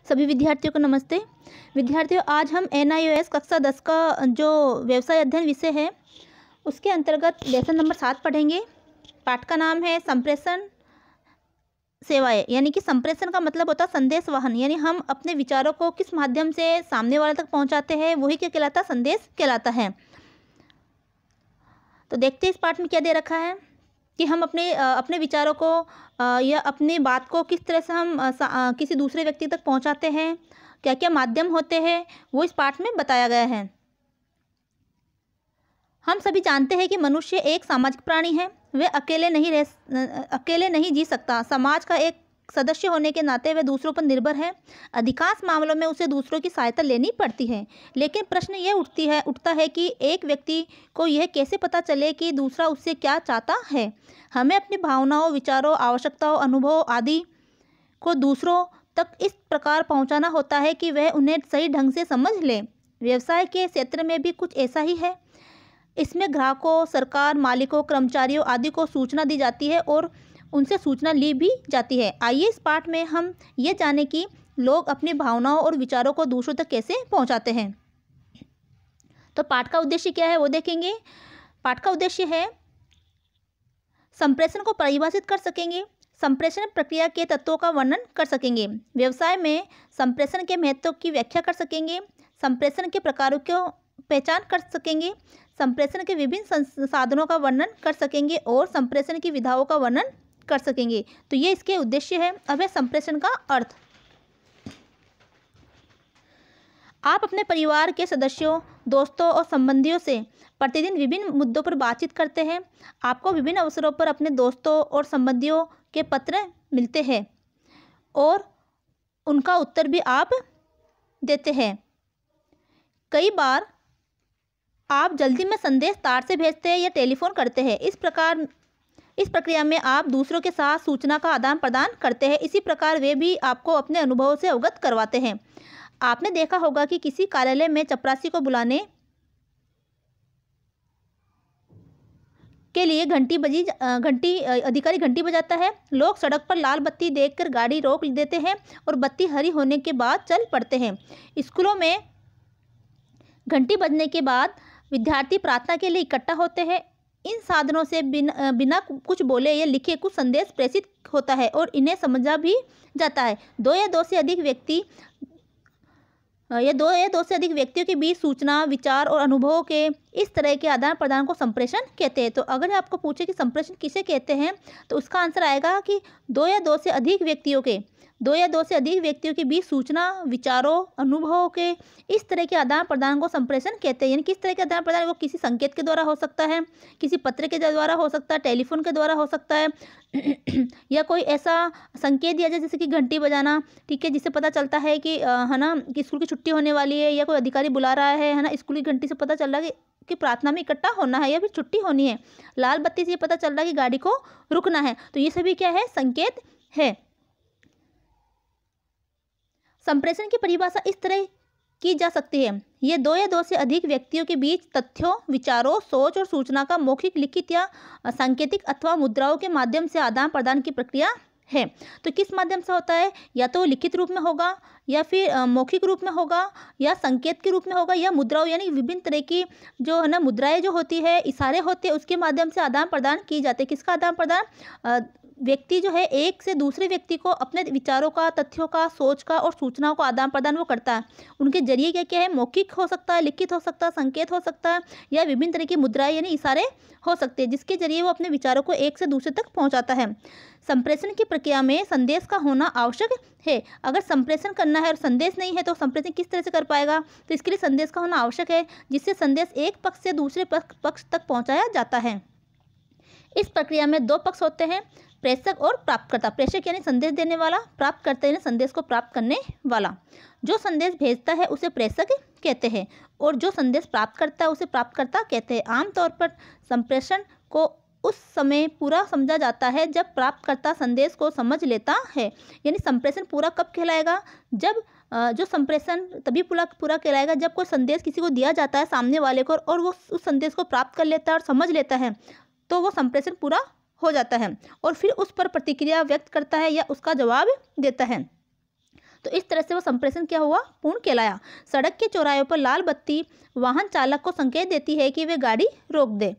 सभी विद्यार्थियों को नमस्ते। विद्यार्थियों, आज हम NIOS कक्षा 10 का जो व्यवसाय अध्ययन विषय है उसके अंतर्गत लेसन नंबर 7 पढ़ेंगे। पाठ का नाम है संप्रेषण सेवाएं। यानी कि संप्रेषण का मतलब होता है संदेश वाहन, यानी हम अपने विचारों को किस माध्यम से सामने वाले तक पहुंचाते हैं वही क्या कहलाता है, संदेश कहलाता है। तो देखते हैं इस पाठ में क्या दे रखा है कि हम अपने विचारों को या अपनी बात को किस तरह से हम किसी दूसरे व्यक्ति तक पहुंचाते हैं, क्या क्या माध्यम होते हैं वो इस पाठ में बताया गया है। हम सभी जानते हैं कि मनुष्य एक सामाजिक प्राणी है। वह अकेले नहीं जी सकता। समाज का एक सदस्य होने के नाते वह दूसरों पर निर्भर है। अधिकांश मामलों में उसे दूसरों की सहायता लेनी पड़ती है। लेकिन प्रश्न यह उठता है कि एक व्यक्ति को यह कैसे पता चले कि दूसरा उससे क्या चाहता है। हमें अपनी भावनाओं, विचारों, आवश्यकताओं, अनुभवों आदि को दूसरों तक इस प्रकार पहुंचाना होता है कि वह उन्हें सही ढंग से समझ ले। व्यवसाय के क्षेत्र में भी कुछ ऐसा ही है। इसमें ग्राहकों, सरकार, मालिकों, कर्मचारियों आदि को सूचना दी जाती है और उनसे सूचना ली भी जाती है। आइए इस पाठ में हम ये जानें कि लोग अपनी भावनाओं और विचारों को दूसरों तक कैसे पहुंचाते हैं। तो पाठ का उद्देश्य क्या है वो देखेंगे। पाठ का उद्देश्य है संप्रेषण को परिभाषित कर सकेंगे, संप्रेषण प्रक्रिया के तत्वों का वर्णन कर सकेंगे, व्यवसाय में संप्रेषण के महत्व की व्याख्या कर सकेंगे, संप्रेषण के प्रकारों को पहचान कर सकेंगे, संप्रेषण के विभिन्न साधनों का वर्णन कर सकेंगे और संप्रेषण की विधाओं का वर्णन कर सकेंगे। तो ये इसके उद्देश्य है। अब है संप्रेषण का अर्थ। आप अपने परिवार के सदस्यों, दोस्तों और संबंधियों से प्रतिदिन विभिन्न मुद्दों पर बातचीत करते हैं। आपको विभिन्न अवसरों पर अपने दोस्तों और संबंधियों के पत्र मिलते हैं और उनका उत्तर भी आप देते हैं। कई बार आप जल्दी में संदेश तार से भेजते हैं या टेलीफोन करते हैं। इस प्रक्रिया में आप दूसरों के साथ सूचना का आदान प्रदान करते हैं। इसी प्रकार वे भी आपको अपने अनुभवों से अवगत करवाते हैं। आपने देखा होगा कि किसी कार्यालय में चपरासी को बुलाने के लिए अधिकारी घंटी बजाता है। लोग सड़क पर लाल बत्ती देखकर गाड़ी रोक देते हैं और बत्ती हरी होने के बाद चल पड़ते हैं। स्कूलों में घंटी बजने के बाद विद्यार्थी प्रार्थना के लिए इकट्ठा होते हैं। इन साधनों से बिना कुछ बोले या लिखे कुछ संदेश प्रेषित होता है और इन्हें समझा भी जाता है। दो या दो से अधिक व्यक्तियों के बीच सूचना, विचार और अनुभवों के इस तरह के आदान प्रदान को संप्रेषण कहते हैं। तो अगर आपको पूछे कि संप्रेषण किसे कहते हैं तो उसका आंसर आएगा कि दो या दो से अधिक व्यक्तियों के बीच सूचना, विचारों, अनुभवों के इस तरह के आदान प्रदान को संप्रेषण कहते हैं। यानी किस तरह के आदान प्रदान, वो किसी संकेत के द्वारा हो सकता है, किसी पत्र के द्वारा हो सकता है, टेलीफोन के द्वारा हो सकता है या कोई ऐसा संकेत दिया जाए जैसे कि घंटी बजाना, ठीक है, जिससे पता चलता है कि है ना कि स्कूल की छुट्टी होने वाली है या कोई अधिकारी बुला रहा है ना। स्कूल की घंटी से पता चल रहा है कि प्रार्थना में इकट्ठा होना है या फिर छुट्टी होनी है। लाल बत्ती से ये पता चल रहा है कि गाड़ी को रुकना है। तो ये सभी क्या है, संकेत है। संप्रेषण की परिभाषा इस तरह की जा सकती है। ये दो या दो से अधिक व्यक्तियों के बीच तथ्यों, विचारों, सोच और सूचना का मौखिक, लिखित या सांकेतिक अथवा मुद्राओं के माध्यम से आदान प्रदान की प्रक्रिया है। तो किस माध्यम से होता है, या तो लिखित रूप में होगा या फिर मौखिक रूप में होगा या संकेत के रूप में होगा या मुद्राओं, यानी विभिन्न तरह की जो है ना मुद्राएं जो होती है, इशारे होते हैं, उसके माध्यम से आदान प्रदान की जाते हैं। किसका आदान प्रदान, व्यक्ति जो है एक से दूसरे व्यक्ति को अपने विचारों का, तथ्यों का, सोच का और सूचनाओं का आदान प्रदान वो करता है। उनके जरिए क्या क्या है, मौखिक हो सकता है, लिखित हो सकता है, संकेत हो सकता है या विभिन्न तरह की मुद्राएं यानी इशारे हो सकते हैं, जिसके जरिए वो अपने विचारों को एक से दूसरे तक पहुंचाता है। संप्रेषण की प्रक्रिया में संदेश का होना आवश्यक है। अगर संप्रेषण करना है और संदेश नहीं है तो संप्रेषण किस तरह से कर पाएगा। तो इसके लिए संदेश का होना आवश्यक है, जिससे संदेश एक पक्ष से दूसरे पक्ष तक पहुँचाया जाता है। इस प्रक्रिया में दो पक्ष होते हैं, प्रेषक और प्राप्तकर्ता। प्रेषक यानी संदेश देने वाला, प्राप्तकर्ता यानी संदेश को प्राप्त करने वाला। जो संदेश भेजता है उसे प्रेषक कहते हैं और जो संदेश प्राप्त करता है उसे प्राप्तकर्ता कहते हैं। आमतौर पर संप्रेषण को उस समय पूरा समझा जाता है जब प्राप्तकर्ता संदेश को समझ लेता है। यानी संप्रेषण पूरा कब कहलाएगा, जब जो संप्रेषण तभी पूरा कहलाएगा जब कोई संदेश किसी को दिया जाता है सामने वाले को और वो उस संदेश को प्राप्त कर लेता है और समझ लेता है, तो वो संप्रेषण पूरा हो जाता है और फिर उस पर प्रतिक्रिया व्यक्त करता है या उसका जवाब देता है। तो इस तरह से वो संप्रेषण क्या हुआ, पूर्ण कहलाया। सड़क के चौराहे पर लाल बत्ती वाहन चालक को संकेत देती है कि वे गाड़ी रोक दे।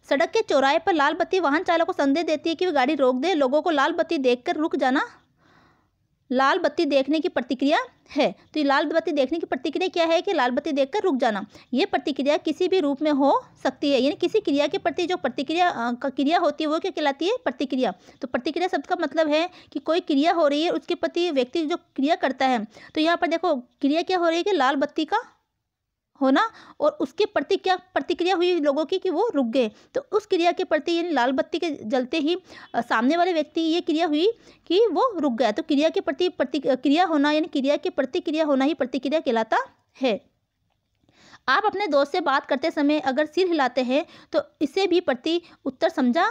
सड़क के चौराहे पर लाल बत्ती वाहन चालक को संदेश देती है कि वे गाड़ी रोक दे। लोगों को लाल बत्ती देखकर रुक जाना लाल बत्ती देखने की प्रतिक्रिया है। तो ये लाल बत्ती देखने की प्रतिक्रिया क्या है कि लाल बत्ती देखकर रुक जाना। ये प्रतिक्रिया किसी भी रूप में हो सकती है, यानी किसी क्रिया के प्रति जो क्रिया होती है वो क्या कहलाती है, प्रतिक्रिया। तो प्रतिक्रिया शब्द का मतलब है कि कोई क्रिया हो रही है, उसके प्रति व्यक्ति जो क्रिया करता है। तो यहाँ पर देखो क्रिया क्या हो रही है कि लाल बत्ती का होना, और उसके प्रति क्या प्रतिक्रिया हुई लोगों की कि वो रुक गए। तो उस क्रिया के प्रति यानी लाल बत्ती के जलते ही सामने वाले व्यक्ति ये क्रिया हुई कि वो रुक गया। तो क्रिया के प्रति प्रतिक्रिया होना यानी क्रिया के प्रतिक्रिया होना ही प्रतिक्रिया कहलाता है। आप अपने दोस्त से बात करते समय अगर सिर हिलाते हैं तो इसे भी प्रति उत्तर समझा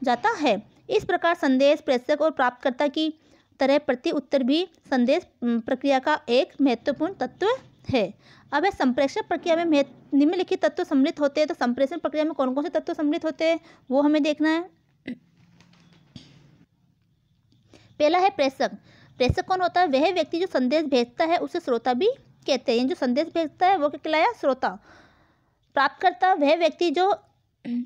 जाता है। इस प्रकार संदेश प्रेषक और प्राप्तकर्ता की तरह प्रति उत्तर भी संदेश प्रक्रिया का एक महत्वपूर्ण तत्व है। अब संप्रेषण प्रक्रिया में निम्नलिखित तत्व सम्मिलित होते हैं। तो संप्रेषण प्रक्रिया में कौन कौन से तत्व सम्मिलित होते हैं वो हमें देखना है। पहला है प्रेषक। प्रेषक कौन होता है, वह व्यक्ति जो संदेश भेजता है उसे श्रोता भी कहते हैं। जो संदेश भेजता है वो क्या कहलाया, श्रोता। प्राप्तकर्ता वह व्यक्ति जो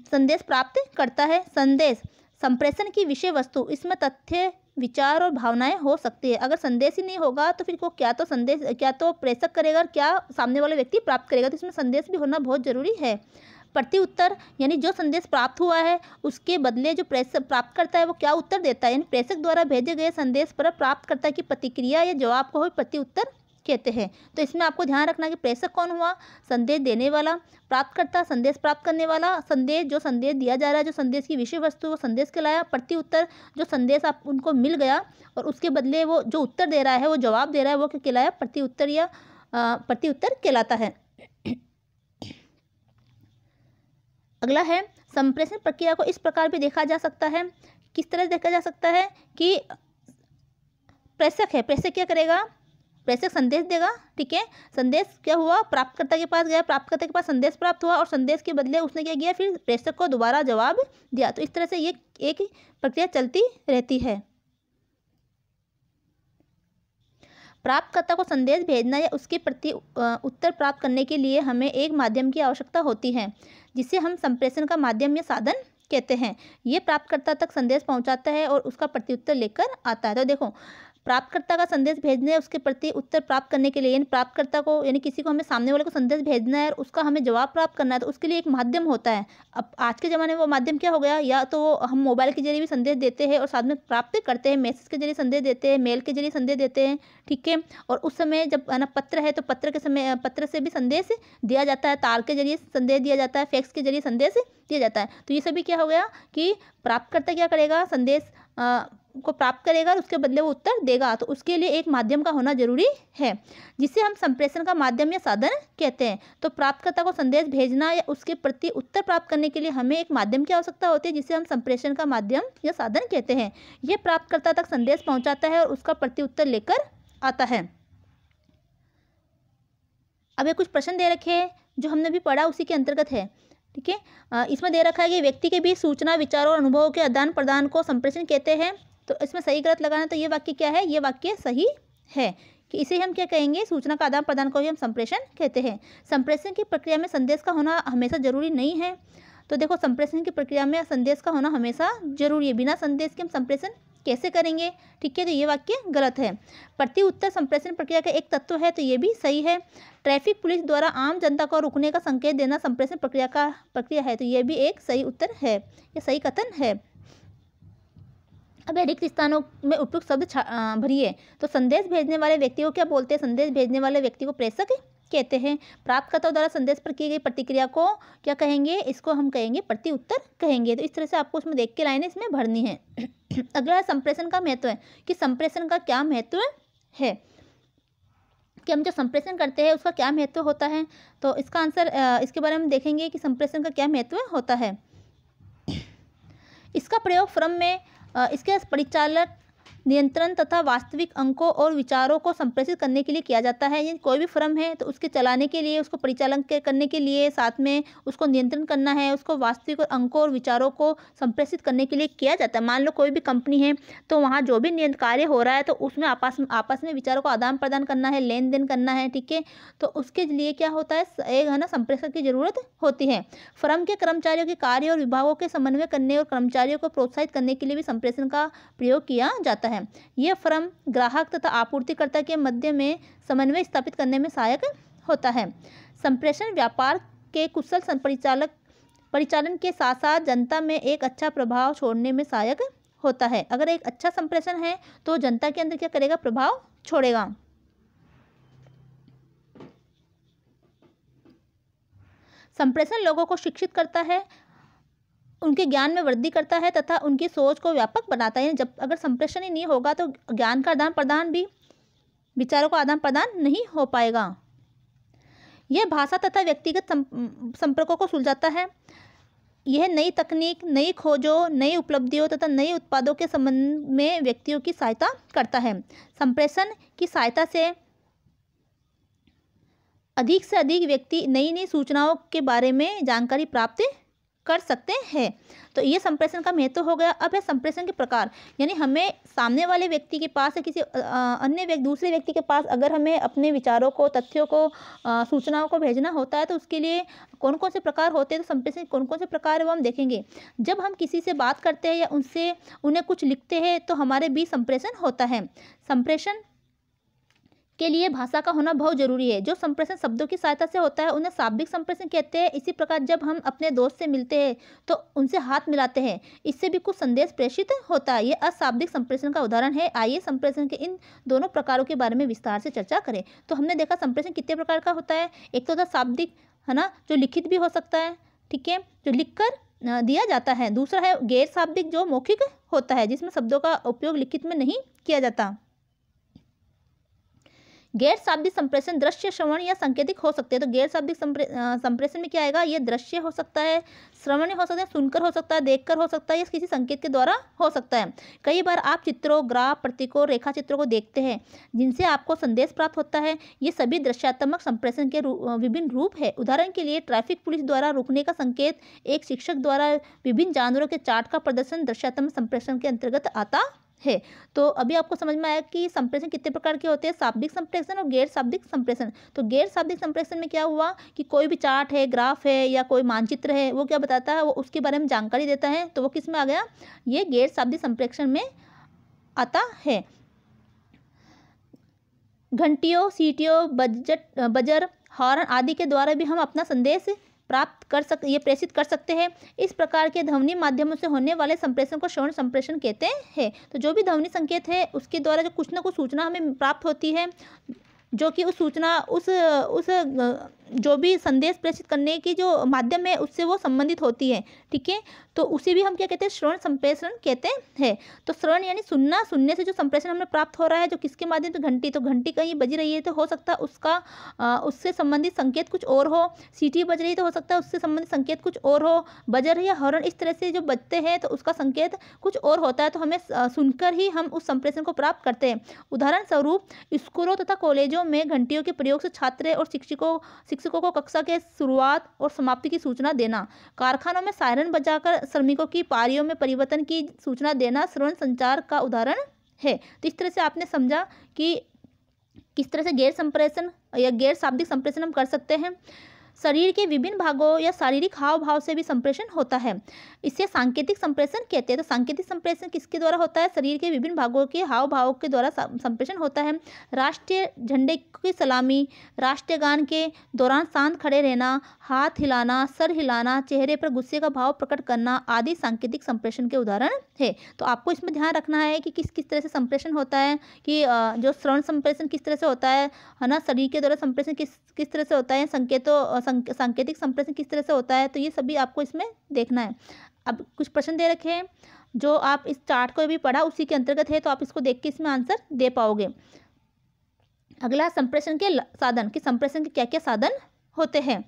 संदेश प्राप्त करता है। संदेश संप्रेषण की विषय वस्तु, इसमें तथ्य विचार और भावनाएं हो सकती है। अगर संदेश ही नहीं होगा तो फिर को क्या तो प्रेषक करेगा, क्या सामने वाला व्यक्ति प्राप्त करेगा। तो इसमें संदेश भी होना बहुत जरूरी है। प्रति उत्तर यानी जो संदेश प्राप्त हुआ है उसके बदले जो प्रेषक प्राप्त करता है वो क्या उत्तर देता है, यानी प्रेषक द्वारा भेजे गए संदेश पर प्राप्तकर्ता की प्रतिक्रिया या जवाब को प्रति उत्तर कहते हैं। तो इसमें आपको ध्यान रखना कि प्रेषक कौन हुआ, संदेश देने वाला। प्राप्तकर्ता संदेश प्राप्त करने वाला। संदेश जो संदेश दिया जा रहा है, जो संदेश की विषय वस्तु वो संदेश कहलाया। प्रति उत्तर जो संदेश आप उनको मिल गया और उसके बदले वो जो उत्तर दे रहा है, वो जवाब दे रहा है, वो क्या कहलाया, प्रति उत्तर या प्रति उत्तर कहलाता है। अगला है संप्रेषण प्रक्रिया को इस प्रकार भी देखा जा सकता है। किस तरह देखा जा सकता है कि प्रेषक है, प्रेषक क्या करेगा, प्रेषक संदेश देगा। ठीक है, संदेश क्या हुआ, प्राप्तकर्ता के पास गया, प्राप्तकर्ता के पास संदेश प्राप्त हुआ और संदेश के बदले उसने क्या किया, फिर प्रेषक को दोबारा जवाब दिया। तो इस तरह से ये एक प्रक्रिया चलती रहती है। प्राप्तकर्ता को संदेश भेजना या उसके प्रति उत्तर प्राप्त करने के लिए हमें एक माध्यम की आवश्यकता होती है जिसे हम संप्रेषण का माध्यम या साधन कहते हैं। ये प्राप्तकर्ता तक संदेश पहुंचाता है और उसका प्रत्युत्तर लेकर आता है। तो देखो, प्राप्तकर्ता का संदेश भेजने उसके प्रति उत्तर प्राप्त करने के लिए, यानी प्राप्तकर्ता को यानी किसी को हमें सामने वाले को संदेश भेजना है और उसका हमें जवाब प्राप्त करना है, तो उसके लिए एक माध्यम होता है। अब आज के ज़माने में वो माध्यम क्या हो गया, या तो हम मोबाइल के जरिए भी संदेश देते हैं और साथ में प्राप्त करते हैं, मैसेज के जरिए संदेश देते हैं, मेल के जरिए संदेश देते हैं। ठीक है, और उस समय जब ना पत्र है तो पत्र से भी संदेश दिया जाता है, तार के जरिए संदेश दिया जाता है, फैक्स के जरिए संदेश दिया जाता है। तो ये सभी क्या हो गया कि प्राप्तकर्ता क्या करेगा, संदेश को प्राप्त करेगा और उसके बदले वो उत्तर देगा। तो उसके लिए एक माध्यम का होना जरूरी है जिसे हम संप्रेषण का माध्यम या साधन कहते हैं। तो प्राप्तकर्ता को संदेश भेजना या उसके प्रति उत्तर प्राप्त करने के लिए हमें एक माध्यम की आवश्यकता होती है जिसे हम संप्रेषण का माध्यम या साधन कहते हैं। यह प्राप्तकर्ता तक संदेश पहुंचाता है और उसका प्रति उत्तर लेकर आता है। अब ये कुछ प्रश्न दे रखे हैं जो हमने भी पढ़ा उसी के अंतर्गत है। ठीक है, इसमें दे रखा है कि व्यक्ति के बीच सूचना, विचारों और अनुभवों के आदान प्रदान को संप्रेषण कहते हैं। तो इसमें सही गलत लगाना, तो ये वाक्य क्या है, ये वाक्य सही है कि इसे हम क्या कहेंगे, सूचना का आदान प्रदान को ही हम संप्रेषण कहते हैं। संप्रेषण की प्रक्रिया में संदेश का होना हमेशा जरूरी नहीं है। तो देखो, संप्रेषण की प्रक्रिया में संदेश का होना हमेशा जरूरी है। बिना संदेश के हम संप्रेषण कैसे करेंगे। ठीक है, तो ये वाक्य गलत है। प्रति उत्तर संप्रेषण प्रक्रिया का एक तत्व है, तो ये भी सही है। ट्रैफिक पुलिस द्वारा आम जनता को रुकने का संकेत देना संप्रेषण प्रक्रिया है, तो ये भी एक सही उत्तर है, ये सही कथन है। अब रिक्त स्थानों में उपयुक्त शब्द भरिए। तो संदेश भेजने वाले व्यक्ति को क्या बोलते हैं, संदेश भेजने वाले व्यक्ति को प्रेषक कहते हैं। प्राप्तकर्ता द्वारा संदेश पर की गई प्रतिक्रिया को क्या कहेंगे, इसको हम कहेंगे प्रति उत्तर कहेंगे। तो इस तरह से आपको उसमें देख के लाइनें इसमें भरनी है। अगला है संप्रेषण का महत्व है कि संप्रेषण का क्या महत्व है, कि हम जो संप्रेषण करते हैं उसका क्या महत्व होता है। तो इसका आंसर इसके बारे में देखेंगे कि संप्रेषण का क्या महत्व होता है। इसका प्रयोग फर्म में इसके परिचालक नियंत्रण तथा वास्तविक अंकों और विचारों को संप्रेषित करने के लिए किया जाता है। यानी कोई भी फर्म है तो उसके चलाने के लिए, उसको परिचालन करने के लिए, साथ में उसको नियंत्रण करना है, उसको वास्तविक अंकों और विचारों को संप्रेषित करने के लिए किया जाता है। मान लो कोई भी कंपनी है तो वहाँ जो भी कार्य हो रहा है तो उसमें आपस में विचारों को आदान प्रदान करना है, लेन देन करना है, ठीक है। तो उसके लिए क्या होता है, एक है ना संप्रेषण की जरूरत होती है। फर्म के कर्मचारियों के कार्य और विभागों के समन्वय करने और कर्मचारियों को प्रोत्साहित करने के लिए भी संप्रेषण का प्रयोग किया जाता है। यह फर्म ग्राहक तथा आपूर्तिकर्ता के मध्य में समन्वय स्थापित करने में सहायक होता है। संप्रेषण व्यापार के कुशल परिचालन के साथ साथ जनता में एक अच्छा प्रभाव छोड़ने में सहायक होता है। अगर एक अच्छा संप्रेषण है तो जनता के अंदर क्या करेगा, प्रभाव छोड़ेगा। संप्रेषण लोगों को शिक्षित करता है, उनके ज्ञान में वृद्धि करता है तथा उनकी सोच को व्यापक बनाता है। जब अगर संप्रेषण ही नहीं होगा तो ज्ञान का आदान प्रदान भी, विचारों का आदान प्रदान नहीं हो पाएगा। यह भाषा तथा व्यक्तिगत संपर्कों को सुलझाता है। यह नई तकनीक, नई खोजों, नई उपलब्धियों तथा नए उत्पादों के संबंध में व्यक्तियों की सहायता करता है। संप्रेषण की सहायता से अधिक व्यक्ति नई नई सूचनाओं के बारे में जानकारी प्राप्त कर सकते हैं। तो ये संप्रेषण का महत्व हो गया। अब है संप्रेषण के प्रकार, यानी हमें सामने वाले व्यक्ति के पास या किसी अन्य दूसरे व्यक्ति के पास अगर हमें अपने विचारों को, तथ्यों को, सूचनाओं को भेजना होता है तो उसके लिए कौन कौन से प्रकार होते हैं, तो संप्रेषण कौन कौन से प्रकार है वो हम देखेंगे। जब हम किसी से बात करते हैं या उन्हें कुछ लिखते हैं तो हमारे बीच संप्रेषण होता है। संप्रेषण के लिए भाषा का होना बहुत जरूरी है। जो संप्रेषण शब्दों की सहायता से होता है उन्हें शाब्दिक संप्रेषण कहते हैं। इसी प्रकार जब हम अपने दोस्त से मिलते हैं तो उनसे हाथ मिलाते हैं, इससे भी कुछ संदेश प्रेषित होता है। ये अशाब्दिक संप्रेषण का उदाहरण है। आइए संप्रेषण के इन दोनों प्रकारों के बारे में विस्तार से चर्चा करें। तो हमने देखा संप्रेषण कितने प्रकार का होता है। एक तो था शाब्दिक, है ना, जो लिखित भी हो सकता है, ठीक है, जो लिखकर दिया जाता है। दूसरा है गैर शाब्दिक, जो मौखिक होता है, जिसमें शब्दों का उपयोग लिखित में नहीं किया जाता। गैर शाब्दिक संप्रेषण दृश्य, श्रवण या सांकेतिक हो सकते हैं। तो गैर शाब्दिक संप्रेषण में क्या आएगा, ये दृश्य हो सकता है, श्रवण हो सकता है, सुनकर हो सकता है, देखकर हो सकता है, या किसी संकेत के द्वारा हो सकता है। कई बार आप चित्रों, ग्राफ, प्रतीकों, रेखा चित्रों को देखते हैं जिनसे आपको संदेश प्राप्त होता है। ये सभी दृश्यात्मक संप्रेषण के विभिन्न रूप है। उदाहरण के लिए ट्रैफिक पुलिस द्वारा रुकने का संकेत, एक शिक्षक द्वारा विभिन्न जानवरों के चार्ट का प्रदर्शन दृश्यात्मक संप्रेषण के अंतर्गत आता है। तो अभी आपको समझ में आया कि संप्रेषण कितने प्रकार के होते हैं, शाब्दिक संप्रेषण और गैर शाब्दिक संप्रेषण। तो गैर शाब्दिक संप्रेषण में क्या हुआ कि कोई भी चार्ट है, ग्राफ है या कोई मानचित्र है, वो क्या बताता है, वो उसके बारे में जानकारी देता है। तो वो किस में आ गया, ये गैर शाब्दिक संप्रेषण में आता है। घंटियों, सीटियों, बजर, हॉर्न आदि के द्वारा भी हम अपना संदेश प्रेषित कर सकते हैं। इस प्रकार के ध्वनि माध्यमों से होने वाले संप्रेषण को श्रवण संप्रेषण कहते हैं। तो जो भी ध्वनि संकेत है उसके द्वारा जो कुछ ना कुछ सूचना हमें प्राप्त होती है, जो कि उस सूचना उस जो भी संदेश प्रेषित करने की जो माध्यम है उससे वो संबंधित होती है, ठीक है। तो उसे भी हम क्या कहते हैं, श्रवण संप्रेषण कहते हैं। तो श्रवण यानी सुनना, सुनने से जो संप्रेषण हमें प्राप्त हो रहा है, जो किसके माध्यम से, घंटी, तो घंटी कहीं बज रही है तो हो सकता है उसका उससे संबंधित संकेत कुछ और हो। सीटी बज रही है तो हो सकता है उससे संबंधित संकेत कुछ और हो। बजर या हॉर्न इस तरह से जो बजते हैं तो उसका संकेत कुछ और होता है। तो हमें सुनकर ही हम उस संप्रेषण को प्राप्त करते हैं। उदाहरण स्वरूप स्कूलों तथा कॉलेजों में घंटियों के प्रयोग से छात्र और शिक्षकों को कक्षा के शुरुआत और समाप्ति की सूचना देना। कारखानों में सायरन बजाकर श्रमिकों की पारियों में परिवर्तन की सूचना देना श्रवण संचार का उदाहरण है। तो इस तरह से आपने समझा कि किस तरह से गैर संप्रेषण या गैर शाब्दिक संप्रेषण हम कर सकते हैं। शरीर के विभिन्न भागों या शारीरिक हाव भाव से भी संप्रेषण होता है। इसे सांकेतिक संप्रेषण कहते हैं। तो सांकेतिक संप्रेषण किसके द्वारा होता है, शरीर के विभिन्न भागों के हाव भाव के द्वारा संप्रेषण होता है। राष्ट्रीय झंडे की सलामी, राष्ट्रीय गान के दौरान शांत खड़े रहना, हाथ हिलाना, सर हिलाना, चेहरे पर गुस्से का भाव प्रकट करना आदि सांकेतिक संप्रेषण के उदाहरण है। तो आपको इसमें ध्यान रखना है कि किस किस तरह से संप्रेषण होता है, कि जो श्रवण संप्रेषण किस तरह से होता है ना, शरीर के द्वारा संप्रेषण किस तरह से होता है, सांकेतिक संप्रेषण किस तरह से होता है। तो ये सभी आपको इसमें देखना है। अब कुछ प्रश्न दे रखे हैं जो आप इस चार्ट को भी पढ़ा उसी के अंतर्गत है, तो आप इसको देख के इसमें आंसर दे पाओगे। अगला संप्रेषण के साधन, कि संप्रेषण के क्या क्या साधन होते हैं।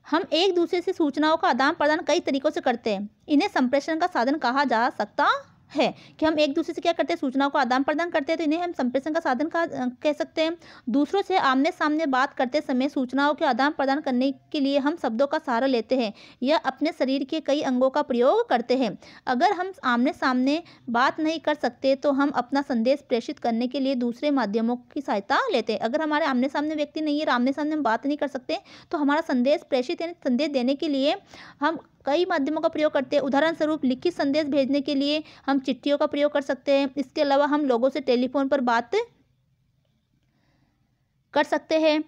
हम एक दूसरे से सूचनाओं का आदान प्रदान कई तरीकों से करते हैं। इन्हें संप्रेषण का साधन कहा जा सकता है कि हम एक दूसरे से क्या करते हैं, सूचनाओं का आदान प्रदान करते हैं, तो इन्हें हम संप्रेषण का साधन कह सकते हैं। दूसरों से आमने सामने बात करते समय सूचनाओं के आदान प्रदान करने के लिए हम शब्दों का सहारा लेते हैं या अपने शरीर के कई अंगों का प्रयोग करते हैं। अगर हम आमने सामने बात नहीं कर सकते तो हम अपना संदेश प्रेषित करने के लिए दूसरे माध्यमों की सहायता लेते हैं। अगर हमारे आमने सामने व्यक्ति नहीं है, आमने सामने हम बात नहीं कर सकते, तो हमारा संदेश प्रेषित यानी संदेश देने के लिए हम कई माध्यमों का प्रयोग करते हैं। उदाहरण स्वरूप लिखित संदेश भेजने के लिए हम चिट्ठियों का प्रयोग कर सकते हैं। इसके अलावा हम लोगों से टेलीफोन पर बात कर सकते हैं,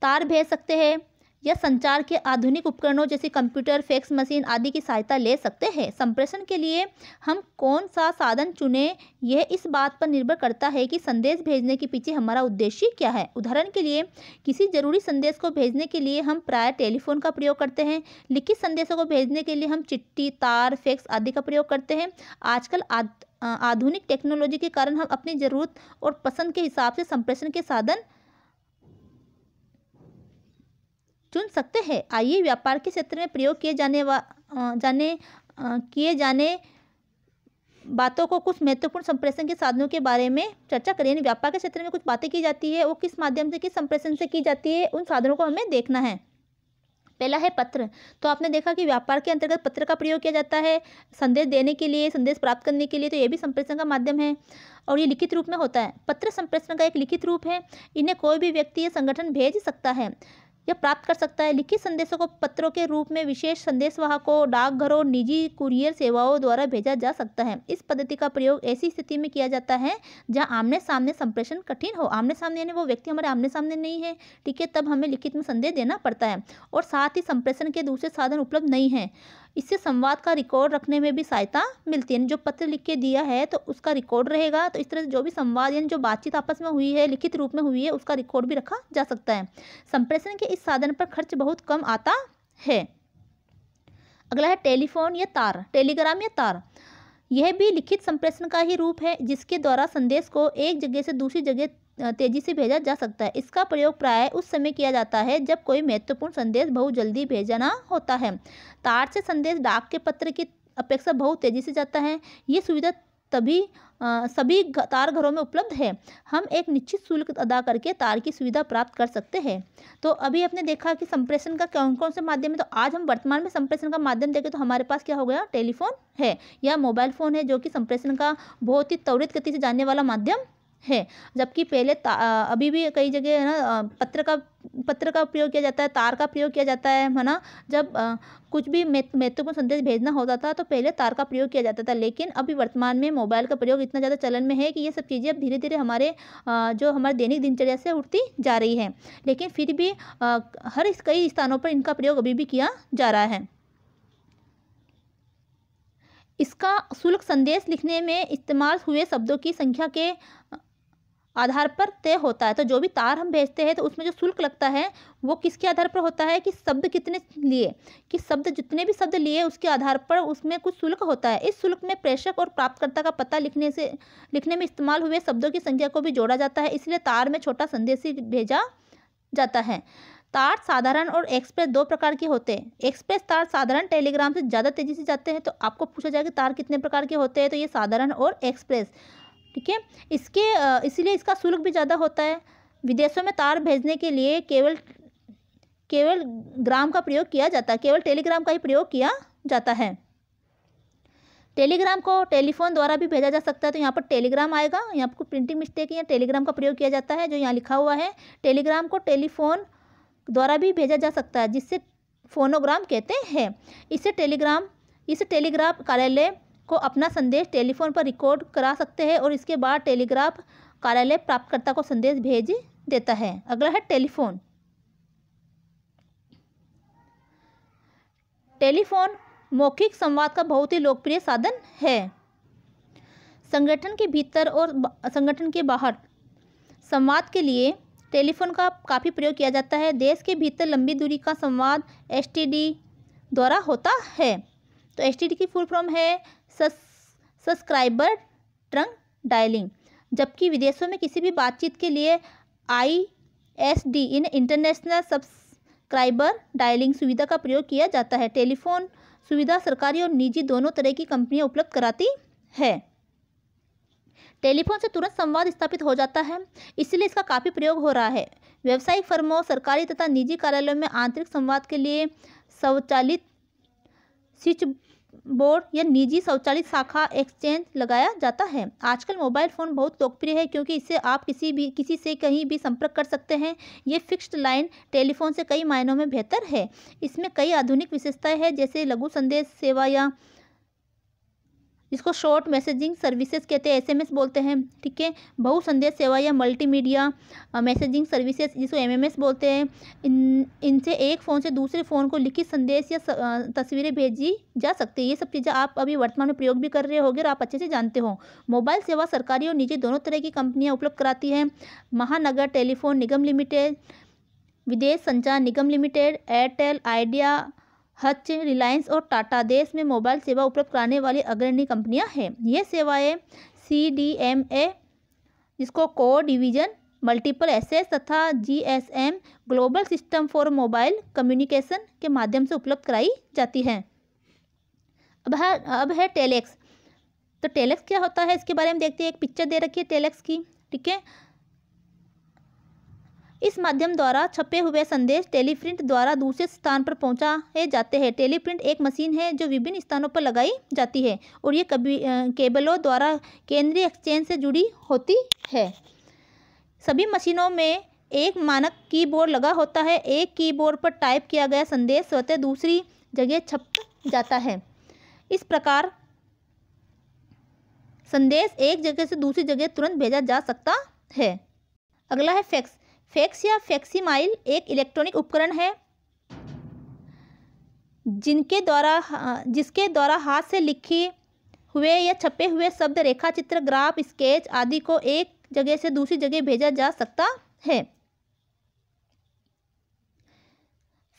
तार भेज सकते हैं या संचार के आधुनिक उपकरणों जैसे कंप्यूटर, फैक्स मशीन आदि की सहायता ले सकते हैं। संप्रेषण के लिए हम कौन सा साधन चुनें, यह इस बात पर निर्भर करता है कि संदेश भेजने के पीछे हमारा उद्देश्य क्या है। उदाहरण के लिए किसी जरूरी संदेश को भेजने के लिए हम प्रायः टेलीफोन का प्रयोग करते हैं। लिखित संदेशों को भेजने के लिए हम चिट्ठी, तार, फैक्स आदि का प्रयोग करते हैं। आजकल आधुनिक टेक्नोलॉजी के कारण हम अपनी ज़रूरत और पसंद के हिसाब से संप्रेषण के साधन चुन सकते हैं। आइए व्यापार के क्षेत्र में प्रयोग किए जाने बातों को कुछ महत्वपूर्ण संप्रेषण के साधनों के बारे में चर्चा करें। व्यापार के क्षेत्र में कुछ बातें की जाती है, वो किस माध्यम से, किस संप्रेषण से की जाती है, उन साधनों को हमें देखना है। पहला है पत्र। तो आपने देखा कि व्यापार के अंतर्गत पत्र का प्रयोग किया जाता है संदेश देने के लिए, संदेश प्राप्त करने के लिए, तो ये भी संप्रेषण का माध्यम है और ये लिखित रूप में होता है। पत्र संप्रेषण का एक लिखित रूप है। इन्हें कोई भी व्यक्ति या संगठन भेज सकता है या प्राप्त कर सकता है। लिखित संदेशों को पत्रों के रूप में विशेष संदेशवाहकों, डाकघरों, निजी कुरियर सेवाओं द्वारा भेजा जा सकता है। इस पद्धति का प्रयोग ऐसी स्थिति में किया जाता है जहां आमने सामने संप्रेषण कठिन हो। आमने सामने यानी वो व्यक्ति हमारे आमने सामने नहीं है, ठीक है, तब हमें लिखित में संदेश देना पड़ता है और साथ ही संप्रेषण के दूसरे साधन उपलब्ध नहीं हैं। इससे संवाद का रिकॉर्ड रखने में भी सहायता मिलती है। जो पत्र लिख के दिया है तो उसका रिकॉर्ड रहेगा, तो इस तरह से जो भी संवाद यानी जो बातचीत आपस में हुई है, लिखित रूप में हुई है, उसका रिकॉर्ड भी रखा जा सकता है। संप्रेषण के इस साधन पर खर्च बहुत कम आता है। अगला है टेलीफोन या तार, टेलीग्राम या तार। यह भी लिखित संप्रेषण का ही रूप है जिसके द्वारा संदेश को एक जगह से दूसरी जगह तेजी से भेजा जा सकता है। इसका प्रयोग प्रायः उस समय किया जाता है जब कोई महत्वपूर्ण संदेश बहुत जल्दी भेजना होता है। तार से संदेश डाक के पत्र की अपेक्षा बहुत तेजी से जाता है। ये सुविधा सभी तार घरों में उपलब्ध है। हम एक निश्चित शुल्क अदा करके तार की सुविधा प्राप्त कर सकते हैं। तो अभी आपने देखा कि संप्रेषण का कौन कौन से माध्यम है। तो आज हम वर्तमान में संप्रेषण का माध्यम देखें तो हमारे पास क्या हो गया, टेलीफोन है या मोबाइल फ़ोन है, जो कि संप्रेषण का बहुत ही त्वरित गति से जाने वाला माध्यम है। जबकि पहले अभी भी कई जगह है ना पत्र का प्रयोग किया जाता है, तार का प्रयोग किया जाता है ना। जब कुछ भी महत्वपूर्ण संदेश भेजना होता था तो पहले तार का प्रयोग किया जाता था, लेकिन अभी वर्तमान में मोबाइल का प्रयोग इतना ज़्यादा चलन में है कि ये सब चीज़ें अब धीरे धीरे हमारे दैनिक दिनचर्या से उठती जा रही है। लेकिन फिर भी कई स्थानों पर इनका प्रयोग अभी भी किया जा रहा है। इसका शुल्क संदेश लिखने में इस्तेमाल हुए शब्दों की संख्या के आधार पर तय होता है। तो जो भी तार हम भेजते हैं तो उसमें जो शुल्क लगता है वो किसके आधार पर होता है कि शब्द कितने लिए, कि शब्द जितने भी शब्द लिए उसके आधार पर उसमें कुछ शुल्क होता है। इस शुल्क में प्रेषक और प्राप्तकर्ता का पता लिखने में इस्तेमाल हुए शब्दों की संख्या को भी जोड़ा जाता है। इसलिए तार में छोटा संदेश ही भेजा जाता है। तार साधारण और एक्सप्रेस दो प्रकार के होते हैं। एक्सप्रेस तार साधारण टेलीग्राम से ज़्यादा तेज़ी से जाते हैं। तो आपको पूछा जाएगा तार कितने प्रकार के होते हैं, तो ये साधारण और एक्सप्रेस, ठीक है। इसीलिए इसका शुल्क भी ज़्यादा होता है। विदेशों में तार भेजने के लिए केवल ग्राम का प्रयोग किया जाता है, केवल टेलीग्राम का ही प्रयोग किया जाता है। टेलीग्राम को टेलीफोन द्वारा भी भेजा जा सकता है। तो यहाँ पर टेलीग्राम आएगा, यहाँ पर प्रिंटिंग मिस्टेक है, टेलीग्राम का प्रयोग किया जाता है जो यहाँ लिखा हुआ है। टेलीग्राम को टेलीफोन द्वारा भी भेजा जा सकता है जिससे फोनोग्राम कहते हैं। इस टेलीग्राफ कार्यालय को अपना संदेश टेलीफोन पर रिकॉर्ड करा सकते हैं और इसके बाद टेलीग्राफ कार्यालय प्राप्तकर्ता को संदेश भेज देता है। अगला है टेलीफोन। टेलीफोन मौखिक संवाद का बहुत ही लोकप्रिय साधन है। संगठन के भीतर और संगठन के बाहर संवाद के लिए टेलीफोन का काफ़ी प्रयोग किया जाता है। देश के भीतर लंबी दूरी का संवाद एसटीडी द्वारा होता है। तो एसटीडी की फुल फॉर्म है सब्सक्राइबर ट्रंक डायलिंग। जबकि विदेशों में किसी भी बातचीत के लिए आईएसडी इंटरनेशनल सब्सक्राइबर डायलिंग सुविधा का प्रयोग किया जाता है। टेलीफोन सुविधा सरकारी और निजी दोनों तरह की कंपनियां उपलब्ध कराती है। टेलीफोन से तुरंत संवाद स्थापित हो जाता है, इसलिए इसका काफ़ी प्रयोग हो रहा है। व्यावसायिक फर्मों, सरकारी तथा निजी कार्यालयों में आंतरिक संवाद के लिए स्वचालित स्विच बोर्ड या निजी स्वचालित शाखा एक्सचेंज लगाया जाता है। आजकल मोबाइल फ़ोन बहुत लोकप्रिय है क्योंकि इससे आप किसी से कहीं भी संपर्क कर सकते हैं। ये फिक्स्ड लाइन टेलीफोन से कई मायनों में बेहतर है। इसमें कई आधुनिक विशेषताएं हैं, जैसे लघु संदेश सेवा या जिसको शॉर्ट मैसेजिंग सर्विसेज कहते हैं, एसएमएस बोलते हैं, ठीक है। बहु संदेश सेवा या मल्टीमीडिया मैसेजिंग सर्विसेज जिसको एमएमएस बोलते हैं। इनसे एक फ़ोन से दूसरे फ़ोन को लिखित संदेश या तस्वीरें भेजी जा सकती है। ये सब चीज़ें आप अभी वर्तमान में प्रयोग भी कर रहे होंगे और आप अच्छे से जानते हो। मोबाइल सेवा सरकारी और निजी दोनों तरह की कंपनियाँ उपलब्ध कराती हैं। महानगर टेलीफोन निगम limited, Videsh Sanchar Nigam limited, Airtel, Idea, Hutch, Reliance और टाटा देश में मोबाइल सेवा उपलब्ध कराने वाली अग्रणी कंपनियां हैं। ये सेवाएं CDMA जिसको कोर डिवीज़न मल्टीपल एक्सेस तथा GSM global system for mobile communication के माध्यम से उपलब्ध कराई जाती हैं। अब है टेलेक्स। तो टेलेक्स क्या होता है इसके बारे में देखते हैं। एक पिक्चर दे रखी है टेलेक्स की, ठीक है। इस माध्यम द्वारा छपे हुए संदेश टेलीप्रिंट द्वारा दूसरे स्थान पर पहुंचाए जाते हैं। टेलीप्रिंट एक मशीन है जो विभिन्न स्थानों पर लगाई जाती है और ये केबलों द्वारा केंद्रीय एक्सचेंज से जुड़ी होती है। सभी मशीनों में एक मानक कीबोर्ड लगा होता है। एक कीबोर्ड पर टाइप किया गया संदेश स्वतः दूसरी जगह छप जाता है। इस प्रकार संदेश एक जगह से दूसरी जगह तुरंत भेजा जा सकता है। अगला है फैक्स। फैक्स या फैक्सीमाइल एक इलेक्ट्रॉनिक उपकरण है जिसके द्वारा हाथ से लिखे हुए या छपे हुए शब्द, रेखाचित्र, ग्राफ, स्केच आदि को एक जगह से दूसरी जगह भेजा जा सकता है।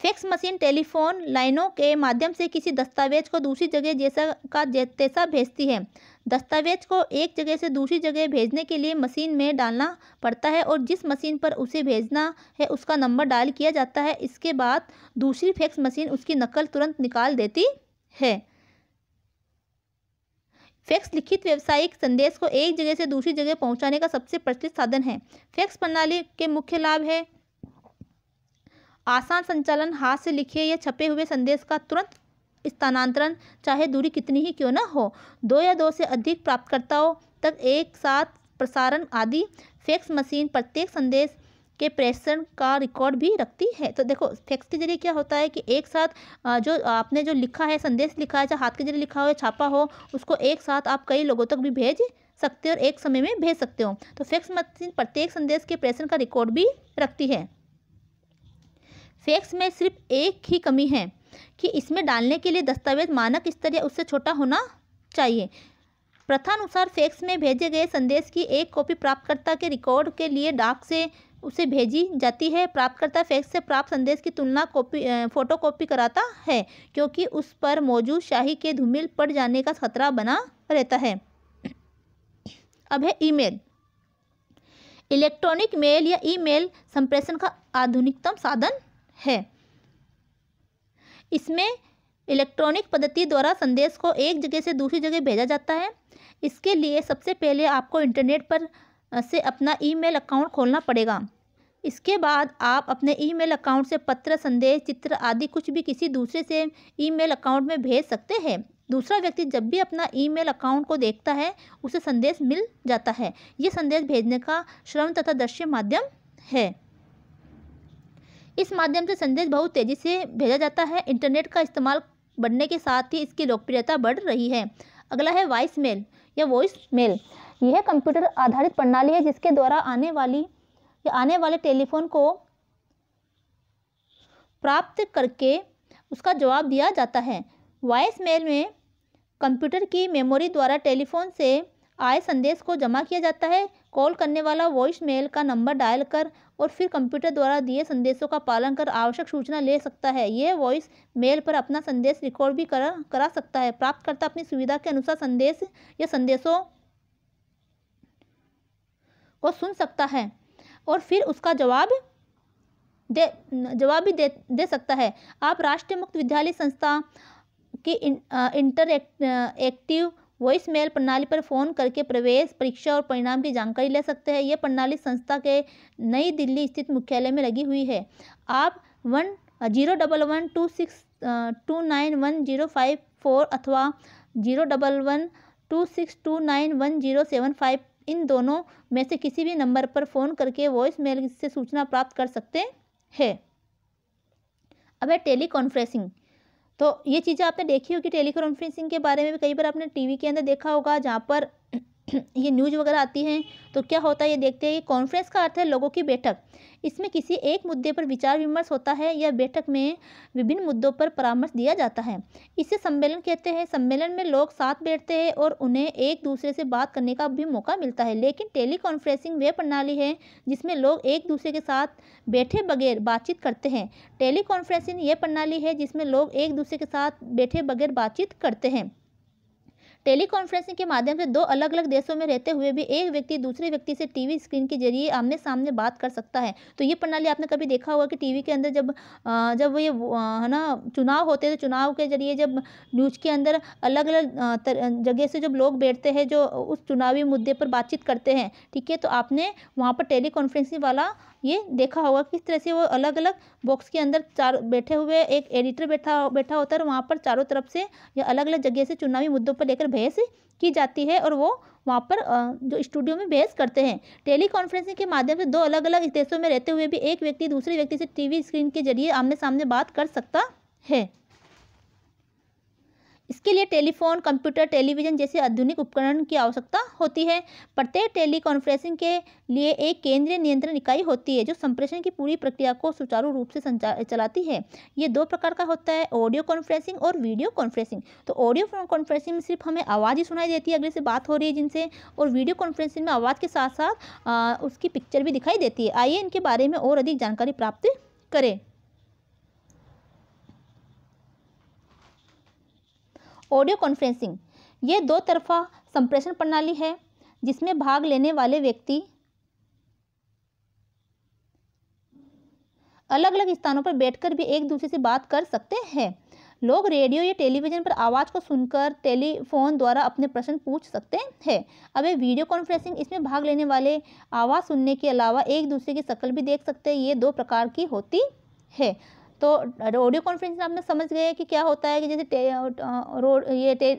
फैक्स मशीन टेलीफोन लाइनों के माध्यम से किसी दस्तावेज को दूसरी जगह तैसा भेजती है। दस्तावेज को एक जगह से दूसरी जगह भेजने के लिए मशीन में डालना पड़ता है और जिस मशीन पर उसे भेजना है उसका नंबर डायल किया जाता है। इसके बाद दूसरी फैक्स मशीन उसकी नकल तुरंत निकाल देती है। फैक्स लिखित व्यावसायिक संदेश को एक जगह से दूसरी जगह पहुंचाने का सबसे प्रचलित साधन है। फैक्स प्रणाली के मुख्य लाभ है आसान संचालन, हाथ से लिखे या छपे हुए संदेश का तुरंत स्थानांतरण, चाहे दूरी कितनी ही क्यों न हो, 2 या 2 से अधिक प्राप्तकर्ताओं तक एक साथ प्रसारण आदि। फैक्स मशीन प्रत्येक संदेश के प्रेषण का रिकॉर्ड भी रखती है। तो देखो फैक्स के जरिए क्या होता है कि एक साथ जो आपने जो लिखा है, संदेश लिखा है, चाहे हाथ के जरिए लिखा हो या छापा हो, उसको एक साथ आप कई लोगों तक भी भेज सकते हो और एक समय में भेज सकते हो। तो फैक्स मशीन प्रत्येक संदेश के प्रेषण का रिकॉर्ड भी रखती है। फैक्स में सिर्फ एक ही कमी है कि इसमें डालने के लिए दस्तावेज मानक स्तर या उससे छोटा होना चाहिए। प्रथानुसार फैक्स में भेजे गए संदेश की एक कॉपी प्राप्तकर्ता के रिकॉर्ड के लिए डाक से उसे भेजी जाती है। प्राप्तकर्ता फैक्स से प्राप्त संदेश की तुलना फोटोकॉपी कराता है क्योंकि उस पर मौजूद स्याही के धूमिल पड़ जाने का खतरा बना रहता है। अब है ईमेल। इलेक्ट्रॉनिक मेल या ईमेल संप्रेषण का आधुनिकतम साधन है। इसमें इलेक्ट्रॉनिक पद्धति द्वारा संदेश को एक जगह से दूसरी जगह भेजा जाता है। इसके लिए सबसे पहले आपको इंटरनेट पर से अपना ईमेल अकाउंट खोलना पड़ेगा। इसके बाद आप अपने ईमेल अकाउंट से पत्र, संदेश, चित्र आदि कुछ भी किसी दूसरे से ईमेल अकाउंट में भेज सकते हैं। दूसरा व्यक्ति जब भी अपना ईमेल अकाउंट को देखता है उसे संदेश मिल जाता है। ये संदेश भेजने का श्रवण तथा दृश्य माध्यम है। इस माध्यम से संदेश बहुत तेज़ी से भेजा जाता है। इंटरनेट का इस्तेमाल बढ़ने के साथ ही इसकी लोकप्रियता बढ़ रही है। अगला है वॉइस मेल या वॉइस मेल। यह कंप्यूटर आधारित प्रणाली है जिसके द्वारा आने वाले टेलीफोन को प्राप्त करके उसका जवाब दिया जाता है। वॉइस मेल में कंप्यूटर की मेमोरी द्वारा टेलीफोन से आए संदेश को जमा किया जाता है। कॉल करने वाला वॉइस मेल का नंबर डायल कर और फिर कंप्यूटर द्वारा दिए संदेशों का पालन कर आवश्यक सूचना ले सकता है। यह वॉइस मेल पर अपना संदेश रिकॉर्ड भी करा सकता है। प्राप्तकर्ता अपनी सुविधा के अनुसार संदेश या संदेशों को सुन सकता है और फिर उसका जवाब जवाब भी दे सकता है। आप राष्ट्रीय मुक्त विद्यालय संस्था की इंटरएक्टिव वॉइस मेल प्रणाली पर फ़ोन करके प्रवेश परीक्षा और परिणाम की जानकारी ले सकते हैं। यह प्रणाली संस्था के नई दिल्ली स्थित मुख्यालय में लगी हुई है। आप 01126291054 अथवा 01126291075 इन दोनों में से किसी भी नंबर पर फ़ोन करके वॉइस मेल से सूचना प्राप्त कर सकते हैं। अब है टेली कॉन्फ्रेंसिंग। तो ये चीज़ें आपने देखी होगी, टेली कॉन्फ्रेंसिंग के बारे में भी कई बार आपने टीवी के अंदर देखा होगा, जहाँ पर ये न्यूज़ वगैरह आती हैं। तो क्या होता है ये देखते हैं। कॉन्फ्रेंस का अर्थ है लोगों की बैठक। इसमें किसी एक मुद्दे पर विचार विमर्श होता है या बैठक में विभिन्न मुद्दों पर परामर्श दिया जाता है। इसे सम्मेलन कहते हैं। सम्मेलन में लोग साथ बैठते हैं और उन्हें एक दूसरे से बात करने का भी मौका मिलता है। लेकिन टेली कॉन्फ्रेंसिंग वह प्रणाली है जिसमें लोग एक दूसरे के साथ बैठे बगैर बातचीत करते हैं। टेली कॉन्फ्रेंसिंग यह प्रणाली है जिसमें लोग एक दूसरे के साथ बैठे बगैर बातचीत करते हैं। टेली कॉन्फ्रेंसिंग के माध्यम से दो अलग अलग देशों में रहते हुए भी एक व्यक्ति दूसरे व्यक्ति से टीवी स्क्रीन के जरिए आमने सामने बात कर सकता है। तो ये प्रणाली आपने कभी देखा होगा कि टीवी के अंदर जब ये है ना चुनाव होते हैं, तो चुनाव के जरिए जब न्यूज़ के अंदर अलग अलग जगह से जब लोग बैठते हैं जो उस चुनावी मुद्दे पर बातचीत करते हैं, ठीक है, तो आपने वहाँ पर टेली कॉन्फ्रेंसिंग वाला ये देखा होगा किस तरह से वो अलग अलग बॉक्स के अंदर चार बैठे हुए एक एडिटर बैठा होता है और वहाँ पर चारों तरफ से या अलग अलग जगह से चुनावी मुद्दों पर लेकर बहस की जाती है और वो वहाँ पर जो स्टूडियो में बहस करते हैं। टेली कॉन्फ्रेंसिंग के माध्यम से दो अलग अलग देशों में रहते हुए भी एक व्यक्ति दूसरे व्यक्ति से टीवी स्क्रीन के जरिए आमने सामने बात कर सकता है। इसके लिए टेलीफोन, कंप्यूटर, टेलीविज़न जैसे आधुनिक उपकरण की आवश्यकता होती है। प्रत्येक टेली कॉन्फ्रेंसिंग के लिए एक केंद्रीय नियंत्रण इकाई होती है जो संप्रेषण की पूरी प्रक्रिया को सुचारू रूप से चलाती है। ये दो प्रकार का होता है, ऑडियो कॉन्फ्रेंसिंग और वीडियो कॉन्फ्रेंसिंग। तो ऑडियो कॉन्फ्रेंसिंग में सिर्फ हमें आवाज़ ही सुनाई देती है, अगले से बात हो रही है जिनसे, और वीडियो कॉन्फ्रेंसिंग में आवाज़ के साथ साथ उसकी पिक्चर भी दिखाई देती है। आइए इनके बारे में और अधिक जानकारी प्राप्त करें। ऑडियो कॉन्फ्रेंसिंग ये दो तरफा संप्रेषण प्रणाली है जिसमें भाग लेने वाले व्यक्ति अलग अलग स्थानों पर बैठकर भी एक दूसरे से बात कर सकते हैं। लोग रेडियो या टेलीविज़न पर आवाज़ को सुनकर टेलीफोन द्वारा अपने प्रश्न पूछ सकते हैं। अब ये वीडियो कॉन्फ्रेंसिंग, इसमें भाग लेने वाले आवाज़ सुनने के अलावा एक दूसरे की शक्ल भी देख सकते हैं। ये दो प्रकार की होती है। तो ऑडियो कॉन्फ्रेंसिंग आपने समझ गए कि क्या होता है कि जैसे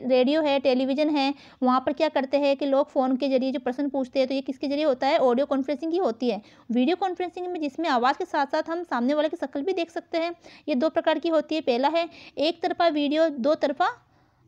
रेडियो है, टेलीविज़न है, वहाँ पर क्या करते हैं कि लोग फ़ोन के जरिए जो प्रश्न पूछते हैं, तो ये किसके जरिए होता है, ऑडियो कॉन्फ्रेंसिंग ही होती है। वीडियो कॉन्फ्रेंसिंग में जिसमें आवाज़ के साथ साथ हम सामने वाले की शक्ल भी देख सकते हैं। ये दो प्रकार की होती है। पहला है एक तरफा वीडियो, दो तरफा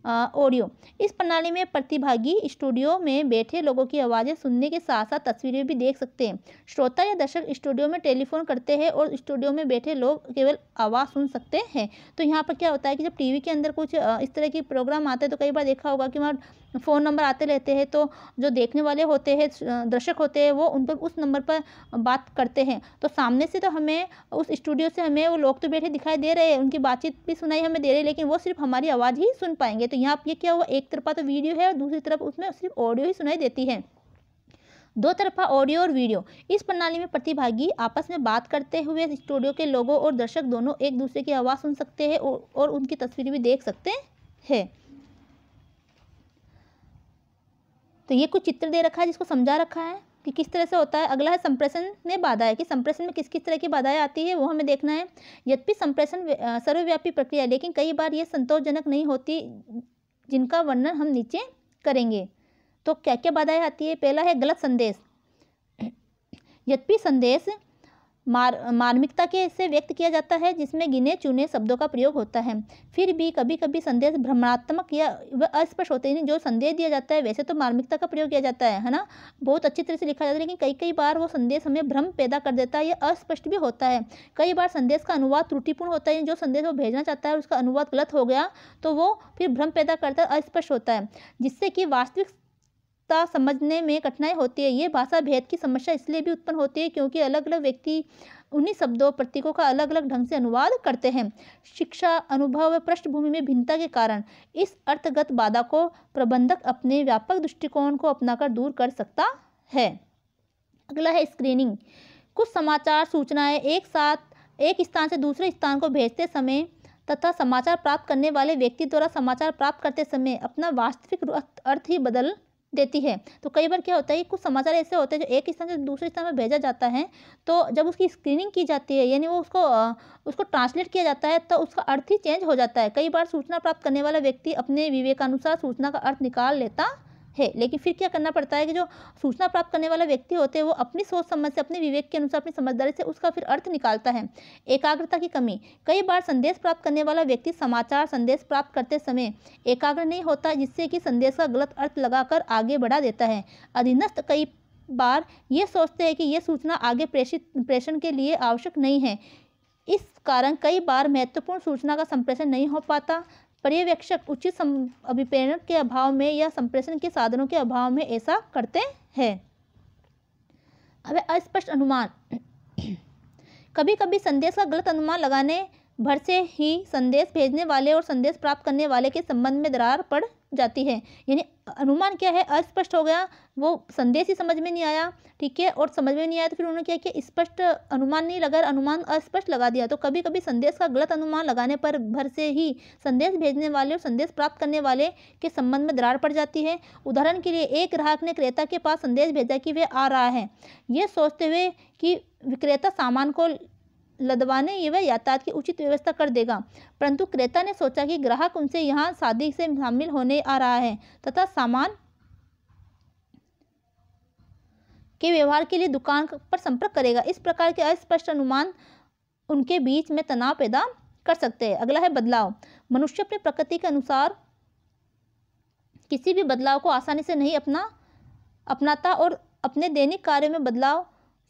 ऑडियो। इस प्रणाली में प्रतिभागी स्टूडियो में बैठे लोगों की आवाज़ें सुनने के साथ साथ तस्वीरें भी देख सकते हैं। श्रोता या दर्शक स्टूडियो में टेलीफोन करते हैं और स्टूडियो में बैठे लोग केवल आवाज़ सुन सकते हैं। तो यहाँ पर क्या होता है कि जब टीवी के अंदर कुछ इस तरह की प्रोग्राम आते हैं तो कई बार देखा होगा कि वहाँ फ़ोन नंबर आते रहते हैं, तो जो देखने वाले होते हैं, दर्शक होते हैं, वो उन पर उस नंबर पर बात करते हैं। तो सामने से तो हमें उस स्टूडियो से हमें वो लोग तो बैठे दिखाई दे रहे हैं, उनकी बातचीत भी सुनाई हमें दे रही है, लेकिन वो सिर्फ हमारी आवाज़ ही सुन पाएंगे। तो यहाँ ये क्या हुआ, एक तरफा तो वीडियो है और दूसरी तरफ उसमें सिर्फ ऑडियो ही सुनाई देती है। दो तरफा ऑडियो और वीडियो। इस प्रणाली में प्रतिभागी आपस में बात करते हुए स्टूडियो के लोगों और दर्शक दोनों एक दूसरे की आवाज़ सुन सकते हैं और उनकी तस्वीरें भी देख सकते हैं। तो ये कुछ चित्र दे रखा है जिसको समझा रखा है कि किस तरह से होता है। अगला है संप्रेषण में बाधाएं, कि संप्रेषण में किस किस तरह की बाधाएं आती है वो हमें देखना है। यद्यपि संप्रेषण सर्वव्यापी प्रक्रिया, लेकिन कई बार ये संतोषजनक नहीं होती, जिनका वर्णन हम नीचे करेंगे। तो क्या क्या बाधाएं आती है। पहला है गलत संदेश। यद्यपि संदेश मार्मिकता के से व्यक्त किया जाता है जिसमें गिने चुने शब्दों का प्रयोग होता है, फिर भी कभी कभी संदेश भ्रमात्मक या अस्पष्ट होते हैं। जो संदेश दिया जाता है वैसे तो मार्मिकता का प्रयोग किया जाता है ना, बहुत अच्छी तरह से लिखा जाता है, लेकिन कई बार वो संदेश हमें भ्रम पैदा कर देता है या अस्पष्ट भी होता है। कई बार संदेश का अनुवाद त्रुटिपूर्ण होता है, जो संदेश वो भेजना चाहता है उसका अनुवाद गलत हो गया तो वो फिर भ्रम पैदा करता है, अस्पष्ट होता है, जिससे कि वास्तविक समझने में कठिनाई होती है। ये भाषा भेद की समस्या इसलिए भी उत्पन्न होती है क्योंकि अलग अलग व्यक्ति उन्हीं शब्दों प्रतीकों का अलग अलग ढंग से अनुवाद करते हैं। शिक्षा, अनुभव व पृष्ठभूमि में भिन्नता के कारण इस अर्थगत बाधा को प्रबंधक अपने व्यापक दृष्टिकोण को अपनाकर दूर कर सकता है। अगला है स्क्रीनिंग। कुछ समाचार सूचनाएं एक साथ एक स्थान से दूसरे स्थान को भेजते समय तथा समाचार प्राप्त करने वाले व्यक्ति द्वारा समाचार प्राप्त करते समय अपना वास्तविक अर्थ ही बदल देती है। तो कई बार क्या होता है कि कुछ समाचार ऐसे होते हैं जो एक स्थान से दूसरे स्थान में भेजा जाता है, तो जब उसकी स्क्रीनिंग की जाती है, यानी वो उसको ट्रांसलेट किया जाता है, तो उसका अर्थ ही चेंज हो जाता है। कई बार सूचना प्राप्त करने वाला व्यक्ति अपने विवेकानुसार सूचना का अर्थ निकाल लेता है, लेकिन फिर क्या करना पड़ता है कि जो सूचना प्राप्त करने वाला व्यक्ति होते हैं वो अपनी सोच समझ से, अपने विवेक के अनुसार, अपनी समझदारी से उसका फिर अर्थ निकालता है। एकाग्रता की कमी। कई बार संदेश प्राप्त करने वाला व्यक्ति समाचार संदेश प्राप्त करते समय एकाग्र नहीं होता, जिससे कि संदेश का गलत अर्थ लगाकर आगे बढ़ा देता है। अधीनस्थ कई बार ये सोचते हैं कि यह सूचना आगे प्रेषण के लिए आवश्यक नहीं है। इस कारण कई बार महत्वपूर्ण सूचना का संप्रेषण नहीं हो पाता। पर्यवेक्षक उचित अभिप्रेरण के अभाव में या संप्रेषण के साधनों के अभाव में ऐसा करते हैं। अब अस्पष्ट अनुमान। कभी कभी संदेश का गलत अनुमान लगाने भर से ही संदेश भेजने वाले और संदेश प्राप्त करने वाले के संबंध में दरार पड़ जाती है। यानी अनुमान क्या है, अस्पष्ट हो गया, वो संदेश ही समझ में नहीं आया, ठीक है, और समझ में नहीं आया तो फिर उन्होंने क्या किया, स्पष्ट अनुमान नहीं लगा, अनुमान अस्पष्ट लगा दिया। तो कभी कभी संदेश का गलत अनुमान लगाने पर भर से ही संदेश भेजने वाले और संदेश प्राप्त करने वाले के संबंध में दरार पड़ जाती है। उदाहरण के लिए एक ग्राहक ने क्रेता के पास संदेश भेजा कि वह आ रहा है, यह सोचते हुए कि विक्रेता सामान को लदवाने या यातायात की उचित व्यवस्था कर देगा, परंतु क्रेता ने सोचा कि ग्राहक उनसे यहाँ शादी से शामिल होने आ रहा है तथा सामान के व्यवहार के लिए दुकान पर संपर्क करेगा। इस प्रकार के अस्पष्ट अनुमान उनके बीच में तनाव पैदा कर सकते हैं। अगला है बदलाव। मनुष्य अपनी प्रकृति के अनुसार किसी भी बदलाव को आसानी से नहीं अपनाता और अपने दैनिक कार्यों में बदलाव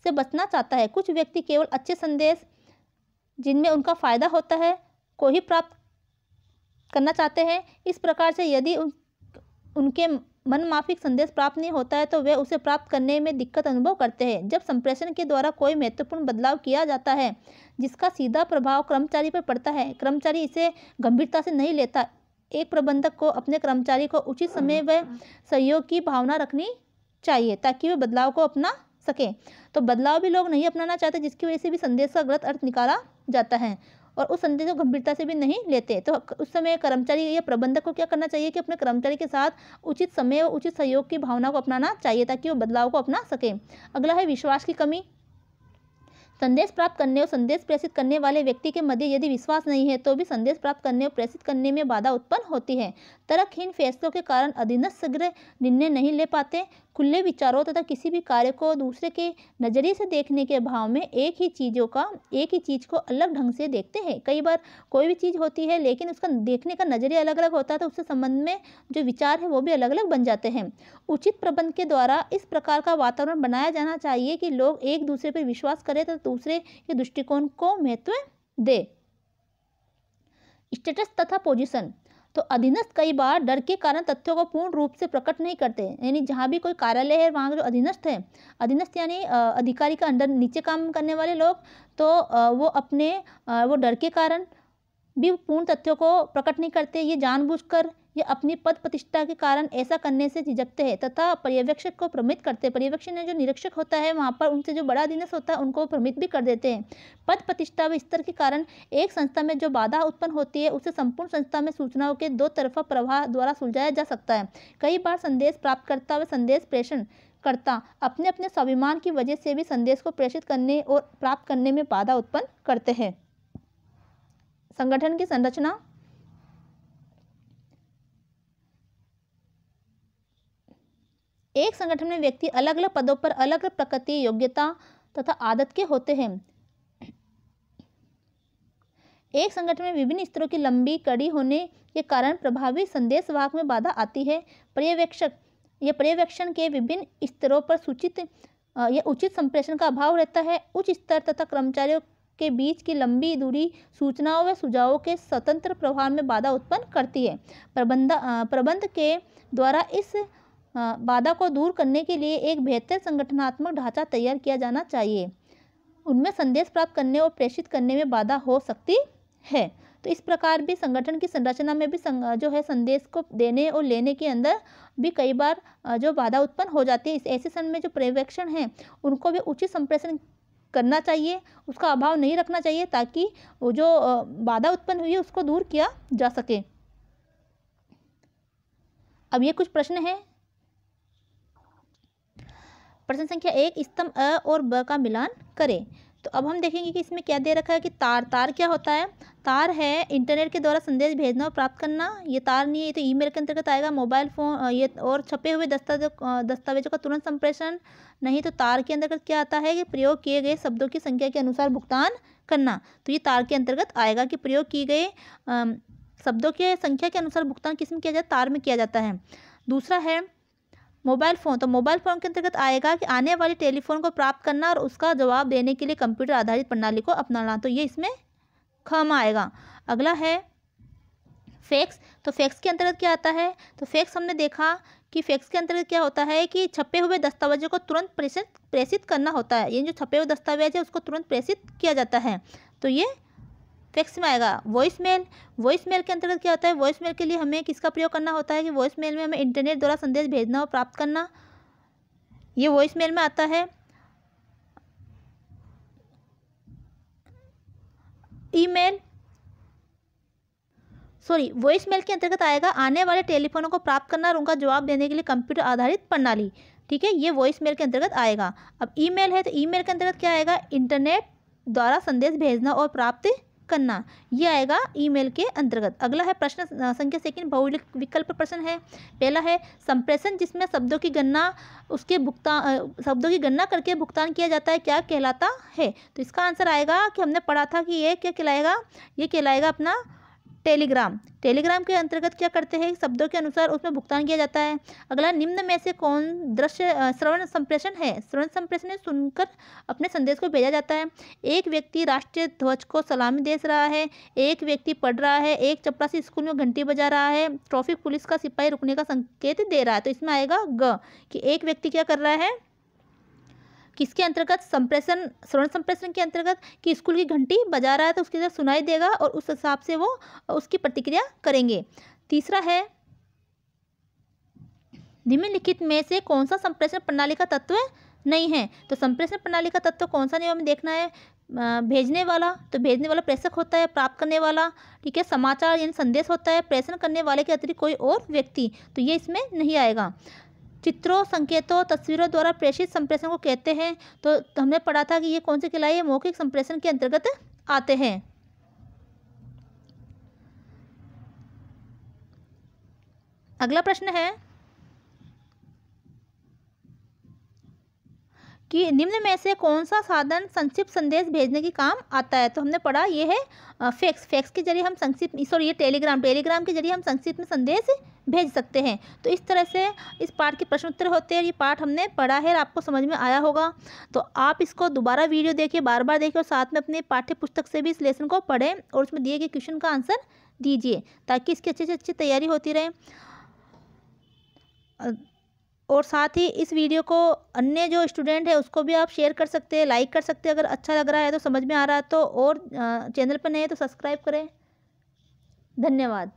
से बचना चाहता है। कुछ व्यक्ति केवल अच्छे संदेश जिनमें उनका फायदा होता है को ही प्राप्त करना चाहते हैं। इस प्रकार से यदि उनके मनमाफिक संदेश प्राप्त नहीं होता है तो वे उसे प्राप्त करने में दिक्कत अनुभव करते हैं। जब संप्रेषण के द्वारा कोई महत्वपूर्ण बदलाव किया जाता है जिसका सीधा प्रभाव कर्मचारी पर पड़ता है, कर्मचारी इसे गंभीरता से नहीं लेता। एक प्रबंधक को अपने कर्मचारी को उचित समय व सहयोग की भावना रखनी चाहिए ताकि वे बदलाव को अपना सके। तो बदलाव भी लोग नहीं अपनाना चाहते, जिसकी वजह से भी संदेश का गलत अर्थ निकाला जाता है और उस संदेश को गंभीरता से भी नहीं लेते। तो उस समय कर्मचारी या प्रबंधक को क्या करना चाहिए कि अपने कर्मचारी के साथ उचित समय और उचित सहयोग की भावना को अपनाना चाहिए ताकि वो बदलाव को अपना सके। अगला है विश्वास की कमी। संदेश प्राप्त करने और संदेश प्रेषित करने वाले व्यक्ति के मध्य यदि विश्वास नहीं है तो भी संदेश प्राप्त करने और प्रेषित करने में बाधा उत्पन्न होती है। तर्कहीन फैसलों के कारण अधीनस्थ शीघ्र निर्णय नहीं ले पाते। खुले विचारों तथा किसी भी कार्य को दूसरे के नज़रिए से देखने के अभाव में एक ही चीज़ को अलग ढंग से देखते हैं। कई बार कोई भी चीज़ होती है लेकिन उसका देखने का नज़रिया अलग अलग होता है, तो उससे संबंध में जो विचार है वो भी अलग अलग बन जाते हैं। उचित प्रबंध के द्वारा इस प्रकार का वातावरण बनाया जाना चाहिए कि लोग एक दूसरे पर विश्वास करें तथा दूसरे के दृष्टिकोण को महत्व दे। स्टेटस तथा पोजीशन। तो अधीनस्थ कई बार डर के कारण तथ्यों को पूर्ण रूप से प्रकट नहीं करते। यानी जहाँ भी कोई कार्यालय है वहाँ जो अधीनस्थ है, अधीनस्थ यानी अधिकारी का अंडर नीचे काम करने वाले लोग, तो वो डर के कारण भी पूर्ण तथ्यों को प्रकट नहीं करते। ये जानबूझकर या अपनी पद प्रतिष्ठा के कारण ऐसा करने से झिझकते हैं तथा पर्यवेक्षक को भ्रमित करते हैं। पर्यवेक्षक ने जो निरीक्षक होता है वहाँ पर उनसे जो बड़ा अधीनस्थ होता है उनको भ्रमित भी कर देते हैं। पद प्रतिष्ठा व स्तर के कारण एक संस्था में जो बाधा उत्पन्न होती है उसे संपूर्ण संस्था में सूचनाओं के दो तरफा प्रवाह द्वारा सुलझाया जा सकता है। कई बार संदेश प्राप्तकर्ता व संदेश प्रेषण करता अपने अपने स्वाभिमान की वजह से भी संदेश को प्रेषित करने और प्राप्त करने में बाधा उत्पन्न करते हैं। संगठन की संरचना। एक संगठन में व्यक्ति अलग अलग पदों पर अलग अलग प्रकृति, योग्यता तथा आदत के होते हैं। एक संगठन में विभिन्न स्तरों की लंबी कड़ी होने के कारण प्रभावी संदेशवाहक में बाधा आती है। पर्यवेक्षण के विभिन्न स्तरों पर उचित संप्रेषण का अभाव रहता है। उच्च स्तर तथा कर्मचारियों के बीच की लंबी दूरी सूचनाओं व सुझावों के स्वतंत्र प्रवाह में बाधा उत्पन्न करती है। प्रबंध के द्वारा इस बाधा को दूर करने के लिए एक बेहतर संगठनात्मक ढांचा तैयार किया जाना चाहिए। उनमें संदेश प्राप्त करने और प्रेषित करने में बाधा हो सकती है। तो इस प्रकार भी संगठन की संरचना में भी जो है संदेश को देने और लेने के अंदर भी कई बार जो बाधा उत्पन्न हो जाती है। ऐसे समय में जो पर्यवेक्षण है उनको भी उचित संप्रेषण करना चाहिए, उसका अभाव नहीं रखना चाहिए, ताकि वो जो बाधा उत्पन्न हुई है उसको दूर किया जा सके। अब ये कुछ प्रश्न हैं। प्रश्न संख्या 1, स्तंभ अ और ब का मिलान करें। तो अब हम देखेंगे कि इसमें क्या दे रखा है कि तार क्या होता है। तार है इंटरनेट के द्वारा संदेश भेजना और प्राप्त करना। ये तार नहीं है, ये तो ईमेल के अंतर्गत आएगा। मोबाइल फोन ये और छपे हुए दस्तावेजों का तुरंत संप्रेषण नहीं। तो तार के अंतर्गत क्या आता है कि प्रयोग किए गए शब्दों की संख्या के अनुसार भुगतान करना। तो ये तार के अंतर्गत आएगा कि प्रयोग किए गए शब्दों की संख्या के अनुसार भुगतान किस में किया जाता है, तार में किया जाता है। दूसरा है मोबाइल फ़ोन। तो मोबाइल फ़ोन के अंतर्गत आएगा कि आने वाली टेलीफोन को प्राप्त करना और उसका जवाब देने के लिए कंप्यूटर आधारित प्रणाली को अपनाना। तो ये इसमें ख में आएगा। अगला है फैक्स। तो फैक्स के अंतर्गत क्या आता है। तो फैक्स हमने देखा कि फैक्स के अंतर्गत क्या होता है कि छपे हुए दस्तावेजों को तुरंत प्रेषित करना होता है। ये जो छपे हुए दस्तावेज है उसको तुरंत प्रेषित किया जाता है। तो ये फैक्स में आएगा। वॉइस मेल के अंतर्गत क्या होता है। वॉइस मेल के लिए हमें किसका प्रयोग करना होता है कि वॉइस मेल में हमें इंटरनेट द्वारा संदेश भेजना और प्राप्त करना, ये वॉइस मेल में आता है। वॉइस मेल के अंतर्गत आएगा आने वाले टेलीफोनों को प्राप्त करना और उनका जवाब देने के लिए कंप्यूटर आधारित प्रणाली। ठीक है, ये वॉइस मेल के अंतर्गत आएगा। अब ईमेल है, तो ईमेल के अंतर्गत क्या आएगा, इंटरनेट द्वारा संदेश भेजना और प्राप्त करना, ये आएगा ईमेल के अंतर्गत। अगला है प्रश्न संख्या 2, बहुविकल्प प्रश्न है। पहला है संप्रेषण जिसमें शब्दों की गणना करके भुगतान किया जाता है क्या कहलाता है। तो इसका आंसर आएगा कि हमने पढ़ा था कि ये क्या कहलाएगा, ये कहलाएगा अपना टेलीग्राम के अंतर्गत क्या करते हैं, शब्दों के अनुसार उसमें भुगतान किया जाता है। अगला निम्न में से कौन श्रवण संप्रेषण है। श्रवण संप्रेषण में सुनकर अपने संदेश को भेजा जाता है। एक व्यक्ति राष्ट्रीय ध्वज को सलामी दे रहा है, एक व्यक्ति पढ़ रहा है, एक चपरासी स्कूल में घंटी बजा रहा है, ट्रैफिक पुलिस का सिपाही रुकने का संकेत दे रहा है। तो इसमें आएगा ग कि एक व्यक्ति क्या कर रहा है, किसके अंतर्गत, श्रवण संप्रेषण के अंतर्गत कि स्कूल की घंटी बजा रहा है तो उसके अंदर सुनाई देगा और उस हिसाब से वो उसकी प्रतिक्रिया करेंगे। तीसरा है निम्नलिखित में से कौन सा संप्रेषण प्रणाली का तत्व नहीं है। तो संप्रेषण प्रणाली का तत्व कौन सा नहीं हमें देखना है। भेजने वाला, तो भेजने वाला प्रेषक होता है। प्राप्त करने वाला, ठीक है, समाचार यानी संदेश होता है। प्रेषण करने वाले के अतिरिक्त कोई और व्यक्ति, तो ये इसमें नहीं आएगा। चित्रों, संकेतों, तस्वीरों द्वारा प्रेषित संप्रेषण को कहते हैं। तो हमने पढ़ा था कि ये कौन से कहलाए, मौखिक संप्रेषण के अंतर्गत आते हैं। अगला प्रश्न है कि निम्न में से कौन सा साधन संक्षिप्त संदेश भेजने के काम आता है। तो हमने पढ़ा ये है फैक्स के जरिए हम संक्षिप्त, ये टेलीग्राम के जरिए हम संक्षिप्त में संदेश भेज सकते हैं। तो इस तरह से इस पाठ के प्रश्न उत्तर होते हैं। ये पाठ हमने पढ़ा है और आपको समझ में आया होगा। तो आप इसको दोबारा वीडियो देखिए, बार बार देखिए और साथ में अपने पाठ्य पुस्तक से भी इस लेसन को पढ़ें और उसमें दिए गए क्वेश्चन का आंसर दीजिए, ताकि इसकी अच्छी से अच्छी तैयारी होती रहे। और साथ ही इस वीडियो को अन्य जो स्टूडेंट है उसको भी आप शेयर कर सकते हैं, लाइक कर सकते हैं। अगर अच्छा लग रहा है तो, समझ में आ रहा है तो, और चैनल पर नए हैं तो सब्सक्राइब करें। धन्यवाद।